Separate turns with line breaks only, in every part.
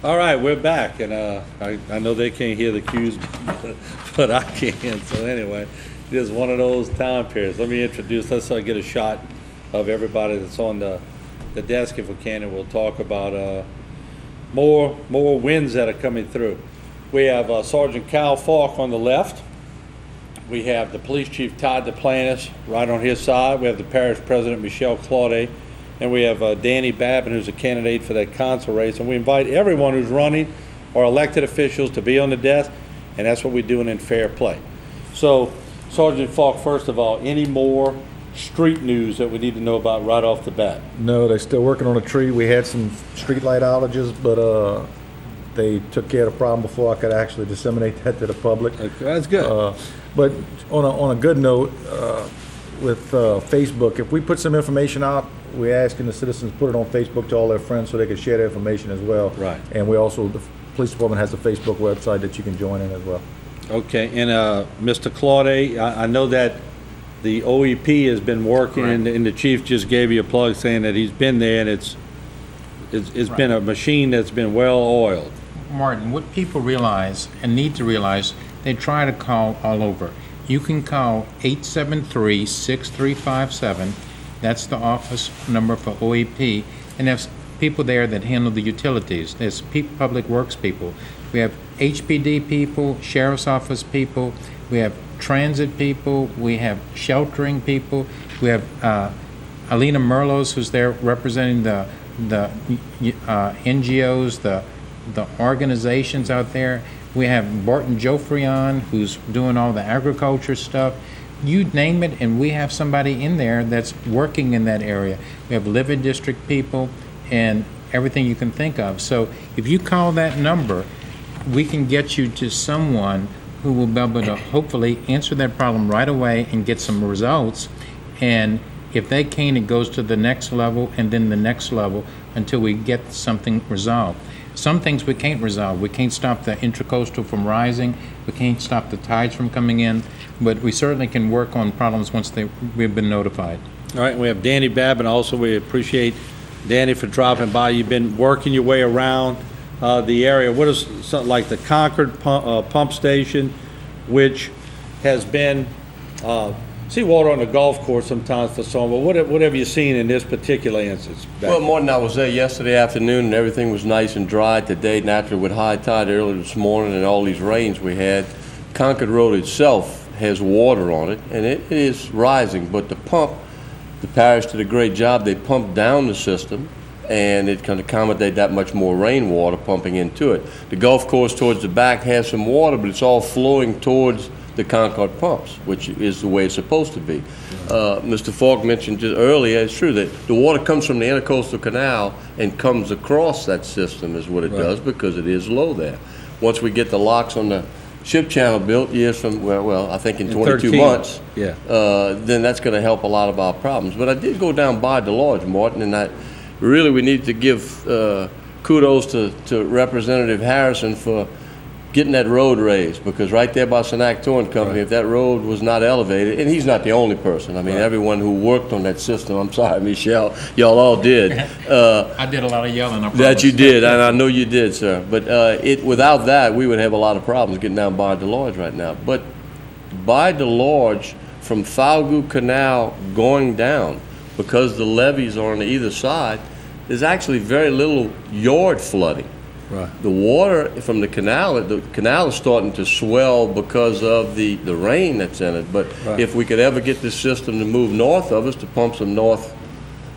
All right, we're back, and I know they can't hear the cues, but I can. So anyway, it is one of those time periods. Let me introduce. Let's get a shot of everybody that's on the desk if we can, and we'll talk about more wins that are coming through. We have Sergeant Kyle Falk on the left. We have the Police Chief Todd Duplantis right on his side. We have the Parish President Michelle Claude, and we have Danny Babin, who's a candidate for that council race. And we invite everyone who's running or elected officials to be on the desk, and that's what we're doing in fair play. So, Sergeant Falk, first of all, any more street news that we need to know about right off the bat?
No, they're still working on a tree. We had some street light outages, but they took care of the problem before I could actually disseminate that to the public.
Okay, that's good.
But on a good note, with Facebook, if we put some information out, we're asking the citizens to put it on Facebook to all their friends so they can share their information as well.
Right.
And we also, the police department has a Facebook website that you can join in as well. Okay.
And Mr. Claude, I know that the OEP has been working, right, and the chief just gave you a plug saying that he's been there, and it's right, been a machine that's been well oiled.
Martin, what people realize and need to realize, they try to call all over. You can call 873-6357. That's the office number for OEP. And there's people there that handle the utilities. There's public works people. We have HPD people, sheriff's office people. We have transit people. We have sheltering people. We have Alina Merlos, who's there representing the NGOs, the organizations out there. We have Barton Jofrion, who's doing all the agriculture stuff. You name it, and we have somebody in there that's working in that area. We have living district people and everything you can think of. So if you call that number, we can get you to someone who will be able to hopefully answer that problem right away and get some results. And if they can, it goes to the next level and then the next level until we get something resolved. Some things we can't resolve. We can't stop the intracoastal from rising. We can't stop the tides from coming in. But we certainly can work on problems once we've been notified.
All right, we have Danny Babin also. We appreciate Danny for dropping by. You've been working your way around the area. What is something like the Concord pump station, which has been see water on the golf course sometimes for some, but what have you seen in this particular instance?
Well, Martin, I was there yesterday afternoon and everything was nice and dry. Today, naturally, with high tide early this morning and all these rains we had, Concord Road itself has water on it, and it is rising, but the pump, the parish did a great job. They pumped down the system, and it can accommodate that much more rainwater pumping into it. The golf course towards the back has some water, but it's all flowing towards the Concord pumps, which is the way it's supposed to be. Mr. Falk mentioned just earlier, it's true that the water comes from the intercoastal canal and comes across that system is what it does, because it is low there. Once we get the locks on the ship channel built years from, well, I think in 22
13
months,
then
that's going to help a lot of our problems. But I did go down by Dulac, Martin, and we need to give kudos to Representative Harrison for getting that road raised, because right there by Senac Touring Company, if that road was not elevated, and he's not the only person. I mean, everyone who worked on that system, I'm sorry, Michelle, y'all all did.
I did a lot of yelling. I promise.
That you did, and I know you did, sir. But without that, we would have a lot of problems getting down by Dulac right now. But by Dulac, from Falgout Canal going down, because the levees are on either side, there's actually very little yard flooding.
Right.
The water from the canal is starting to swell because of the rain that's in it. But if we could ever get this system to move north of us to pump some north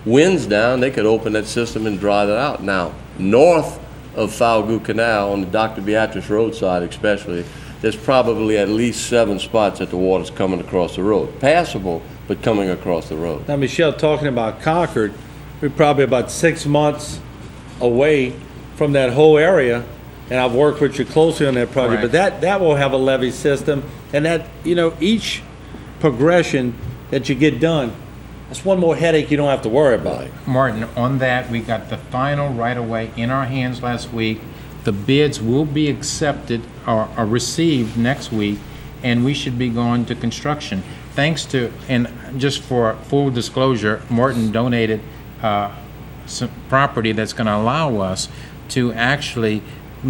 winds down, they could open that system and dry that out. Now, north of Falgout Canal, on the Dr. Beatrice Road side especially, there's probably at least 7 spots that the water's coming across the road. Passable, but coming across the road.
Now, Michelle, talking about Concord, we're probably about 6 months away from that whole area, and I've worked with you closely on that project, but that will have a levee system, and that, each progression that you get done, that's one more headache you don't have to worry about.
Martin, on that, we got the final right-of-way in our hands last week. The bids will be accepted or received next week, and we should be going to construction. Thanks to, and just for full disclosure, Martin donated some property that's going to allow us to actually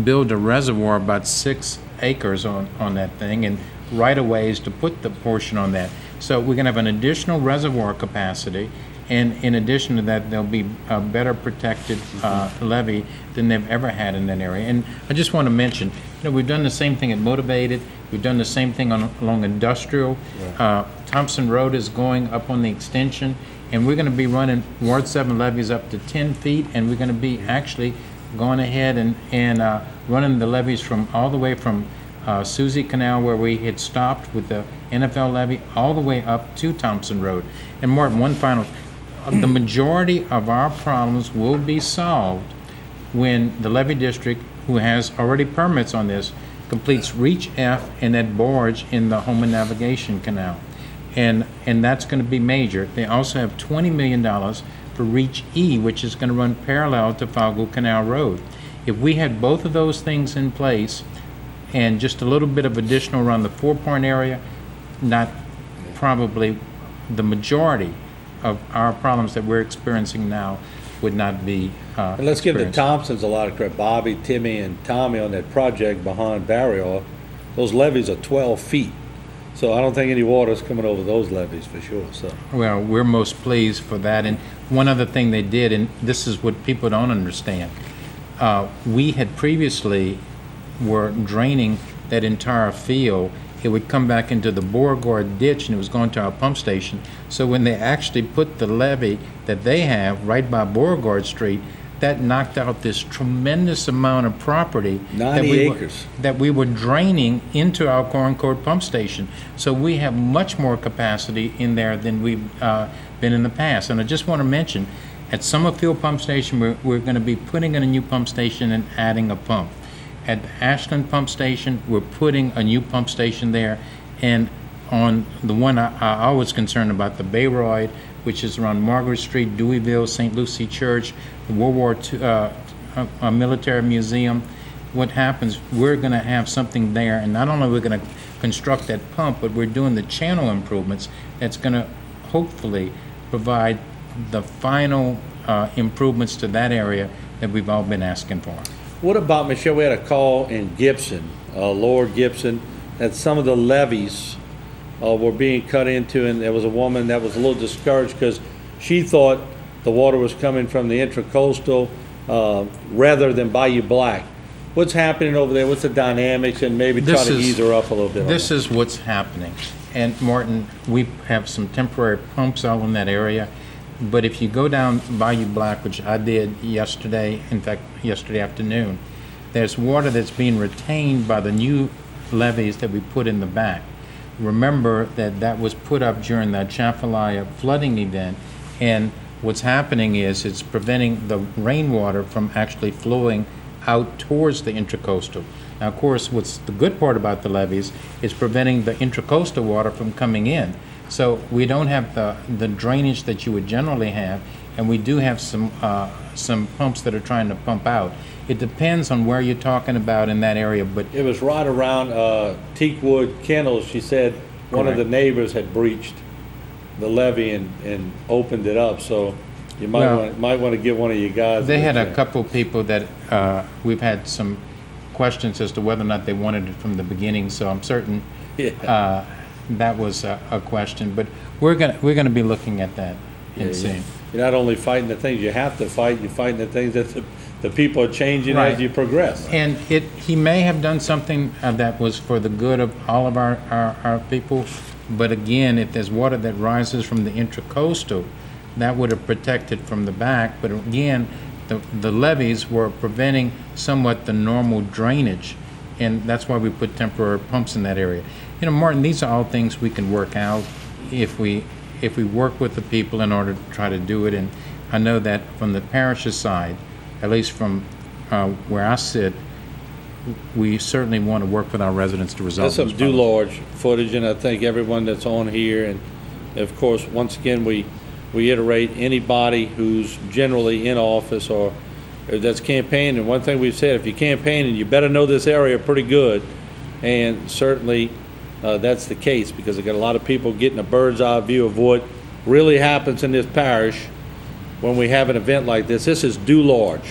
build a reservoir about 6 acres on that thing, and right-of-ways to put the portion on that. So we're going to have an additional reservoir capacity, and in addition to that, there'll be a better protected levee than they've ever had in that area. And I just want to mention, we've done the same thing at Motivated. We've done the same thing along Industrial. Thompson Road is going up on the extension, and we're going to be running Ward 7 levees up to 10 feet, and we're going to be actually going ahead and running the levees from all the way from Suzie Canal, where we had stopped with the NFL levee, all the way up to Thompson Road. And Martin, one final, the majority of our problems will be solved when the levee district, who has already permits on this, completes Reach F and that barge in the Homan Navigation Canal. And that's going to be major. They also have $20 million for Reach E, which is going to run parallel to Falgo Canal Road. If we had both of those things in place and just a little bit of additional around the 4-point area, not probably the majority of our problems that we're experiencing now would not be
And let's give the
experienced.
Thompsons a lot of credit. Bobby, Timmy, and Tommy on that project behind Barrier. Those levees are 12 feet. So I don't think any water's coming over those levees for sure. So
Well, we're most pleased for that. And one other thing they did, and this is what people don't understand, we had previously were draining that entire field. It would come back into the Beauregard ditch, and it was going to our pump station. So when they actually put the levee that they have right by Beauregard Street, that knocked out this tremendous amount of property
90 acres.
that we were draining into our Corn Court pump station. So we have much more capacity in there than we've been in the past. And I just want to mention, at Summerfield Pump Station, we're going to be putting in a new pump station and adding a pump. At the Ashland Pump Station, we're putting a new pump station there. And on the one I was concerned about, the Bayroyd, which is around Margaret Street, Deweyville, St. Lucie Church, the World War II Military Museum. What happens, we're going to have something there, and not only are we going to construct that pump, but we're doing the channel improvements that's going to hopefully provide the final improvements to that area that we've all been asking for.
what about, Michelle, we had a call in Gibson, Lower Gibson, that some of the levees were being cut into, and there was a woman that was a little discouraged because she thought the water was coming from the intracoastal rather than Bayou Black. What's happening over there? What's the dynamics? And maybe try to ease her up a little bit.
This is what's happening. And Martin, we have some temporary pumps out in that area. But if you go down Bayou Black, which I did yesterday, in fact, yesterday afternoon, there's water that's being retained by the new levees that we put in the back. Remember that was put up during the Atchafalaya flooding event, and what's happening is it's preventing the rainwater from actually flowing out towards the intracoastal. Now, of course, what's the good part about the levees is preventing the intracoastal water from coming in. So we don't have the drainage that you would generally have, and we do have some pumps that are trying to pump out. It depends on where you're talking about in that area, but
It was right around Teakwood Kennels. She said one of the
Correct.
neighbors had breached the levee and opened it up. So you might want to get one of you guys.
they had a
check.
couple people that we've had some questions as to whether or not they wanted it from the beginning, so I'm certain
Yeah.
that was a question. But we're gonna be looking at that and seeing.
You're not only fighting the things you have to fight, you're fighting the things that the people are changing
Right.
as you progress.
And he may have done something that was for the good of all of our people, but again, if there's water that rises from the intracoastal, that would have protected from the back. But again, the levees were preventing somewhat the normal drainage, and that's why we put temporary pumps in that area. You know, Martin, these are all things we can work out if we work with the people in order to try to do it. And I know that from the parish's side, at least from where I sit, we certainly want to work with our residents to resolve
That's some
those problems.
Dulac footage, and I think everyone that's on here, and of course, once again, we reiterate anybody who's generally in office or that's campaigning. And one thing we've said, if you're campaigning, you better know this area pretty good. And certainly that's the case, because I got a lot of people getting a bird's eye view of what really happens in this parish when we have an event like this. This is Dulac.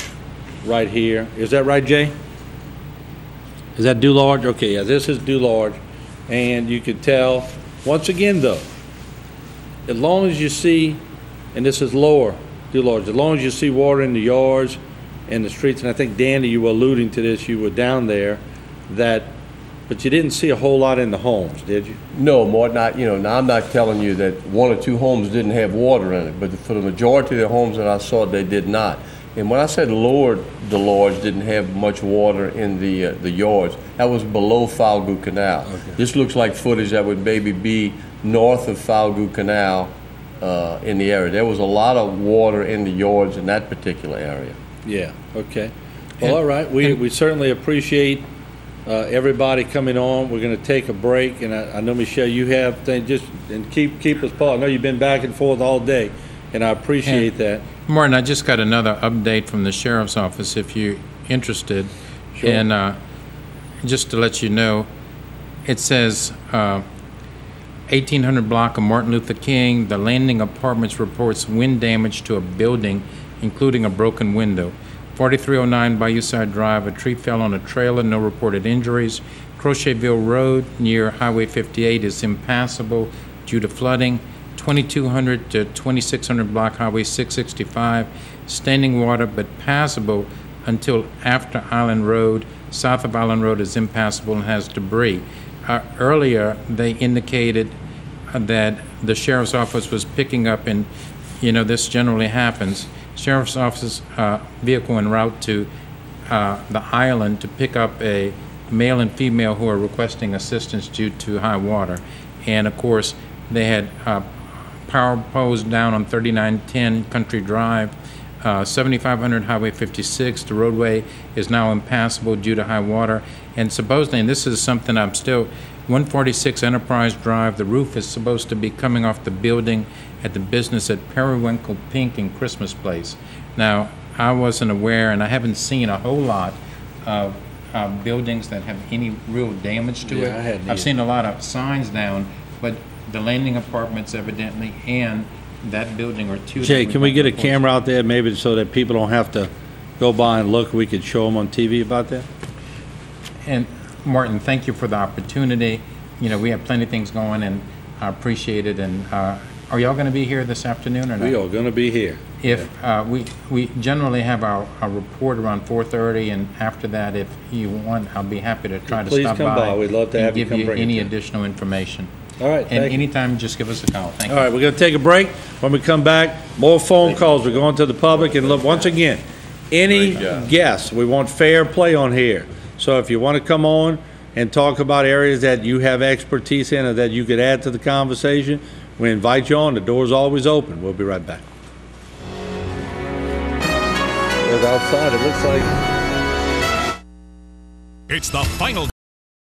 right here. Is that right, Jay? Is that Dulac? Okay, yeah, this is Dulac. And you can tell, once again though, as long as you see, and this is lower Dulac, as long as you see water in the yards and the streets, and I think, Danny, you were alluding to this, you were down there, but you didn't see a whole lot in the homes, did you?
No, more not, now I'm not telling you that one or two homes didn't have water in it, but for the majority of the homes that I saw, they did not. And when I said lower Dulac didn't have much water in the yards, that was below Falgout Canal.
Okay.
This looks like footage that would maybe be north of Falgout Canal in the area. There was a lot of water in the yards in that particular area.
Yeah, okay. Well, all right, we certainly appreciate everybody coming on. We're going to take a break, and I know, Michelle, you have things, and keep us posted. I know you've been back and forth all day, and I appreciate that.
Martin, I just got another update from the sheriff's office if you're interested.
Sure.
And just to let you know, it says 1800 block of Martin Luther King, the Landing Apartments reports wind damage to a building, including a broken window. 4309 Bayou-Side Drive, a tree fell on a trailer, no reported injuries. Crochettville Road near Highway 58 is impassable due to flooding. 2200 to 2600 block Highway 665, standing water but passable until after Island Road. South of Island Road is impassable and has debris. Earlier, they indicated that the sheriff's office was picking up, and this generally happens, sheriff's office vehicle en route to the island to pick up a male and female who are requesting assistance due to high water. And of course, they had power poles down on 3910 Country Drive, 7500 Highway 56. The roadway is now impassable due to high water. And supposedly, and this is something 146 Enterprise Drive, the roof is supposed to be coming off the building at the business at Periwinkle Pink and Christmas Place. Now, I wasn't aware, and I haven't seen a whole lot of buildings that have any real damage to it.
I hadn't either.
I've seen a lot of signs down, but the Landing Apartments evidently and that building are two.
Jay, can we get a camera out there maybe so that people don't have to go by and look? We could show them on TV about that?
And Martin, thank you for the opportunity. We have plenty of things going, and I appreciate it. And are y'all going to be here this afternoon or not?
We are going to be here.
If we generally have our report around 4:30, and after that, if you want, I'll be happy to try to
Please
stop
come by. We'd love to
and
have you
give
come
you
bring it
any
to us.
additional information.
All right,
And
thank you.
anytime, just give us a call. Thank
All
you.
right, we're going to take a break. When we come back, more phone calls. We're going to the public. And look, once again, any guests, we want fair play on here. So if you want to come on and talk about areas that you have expertise in or that you could add to the conversation, we invite you on. The door's always open. We'll be right back. Outside, it looks like
It's the final